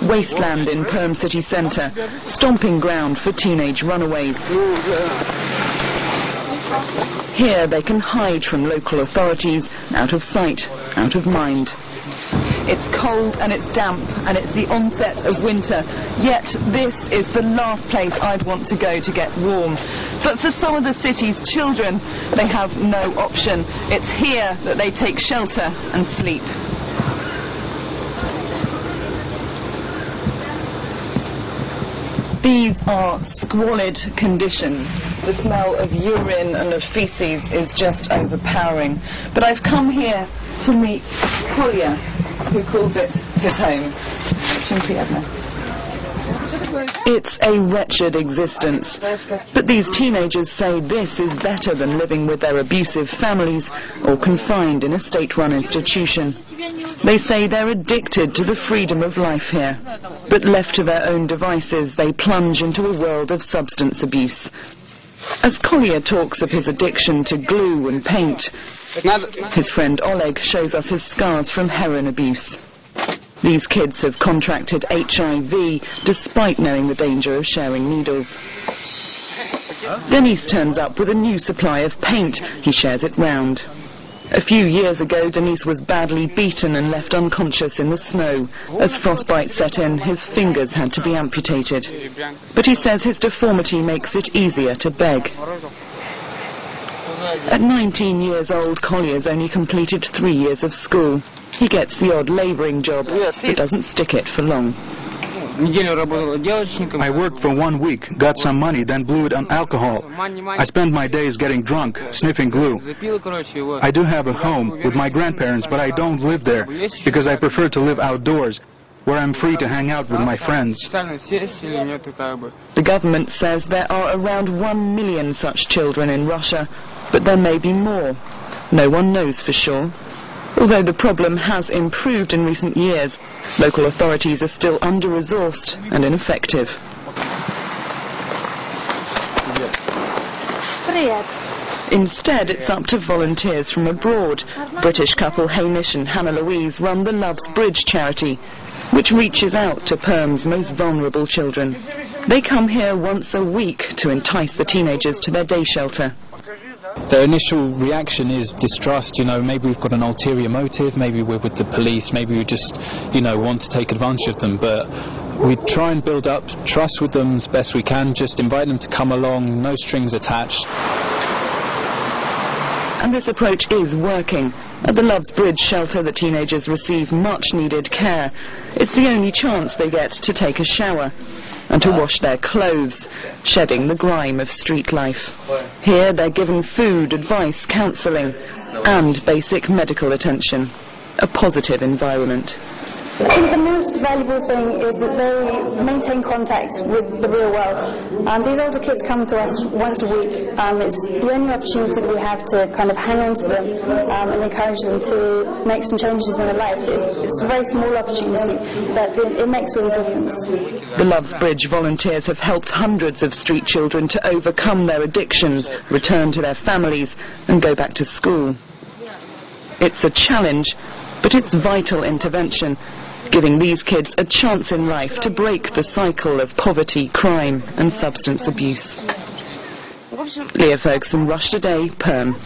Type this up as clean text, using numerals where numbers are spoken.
Wasteland in Perm city centre, stomping ground for teenage runaways. Here they can hide from local authorities, out of sight, out of mind. It's cold and it's damp and it's the onset of winter, yet this is the last place I'd want to go to get warm. But for some of the city's children, they have no option. It's here that they take shelter and sleep. These are squalid conditions. The smell of urine and of faeces is just overpowering. But I've come here to meet Kolya, who calls it his home. It's a wretched existence, but these teenagers say this is better than living with their abusive families or confined in a state-run institution. They say they're addicted to the freedom of life here, but left to their own devices, they plunge into a world of substance abuse. As Kolya talks of his addiction to glue and paint, his friend Oleg shows us his scars from heroin abuse. These kids have contracted HIV despite knowing the danger of sharing needles. Denis turns up with a new supply of paint. He shares it round. A few years ago, Denis was badly beaten and left unconscious in the snow. As frostbite set in, his fingers had to be amputated. But he says his deformity makes it easier to beg. At 19 years old, Kolya's only completed 3 years of school. He gets the odd labouring job, but doesn't stick it for long. I worked for 1 week, got some money, then blew it on alcohol. I spend my days getting drunk, sniffing glue. I do have a home with my grandparents, but I don't live there, because I prefer to live outdoors, where I'm free to hang out with my friends. The government says there are around 1 million such children in Russia, but there may be more. No one knows for sure. Although the problem has improved in recent years, local authorities are still under-resourced and ineffective. Instead, it's up to volunteers from abroad. British couple Hamish and Hannah Louise run the Love's Bridge charity, which reaches out to Perm's most vulnerable children. They come here once a week to entice the teenagers to their day shelter. The initial reaction is distrust. Maybe we've got an ulterior motive, maybe we're with the police, maybe we just, want to take advantage of them. But we try and build up trust with them as best we can, just invite them to come along, no strings attached. And this approach is working. At the Love's Bridge shelter, the teenagers receive much-needed care. It's the only chance they get to take a shower and to wash their clothes, shedding the grime of street life. Here they're given food, advice, counselling and basic medical attention. A positive environment. I think the most valuable thing is that they maintain contact with the real world. These older kids come to us once a week. It's the only opportunity that we have to kind of hang on to them and encourage them to make some changes in their lives. It's a very small opportunity, but it makes all the difference. The Love's Bridge volunteers have helped hundreds of street children to overcome their addictions, return to their families and go back to school. It's a challenge, but it's vital intervention, giving these kids a chance in life to break the cycle of poverty, crime and substance abuse. Leah Ferguson, Rush Today, Perm.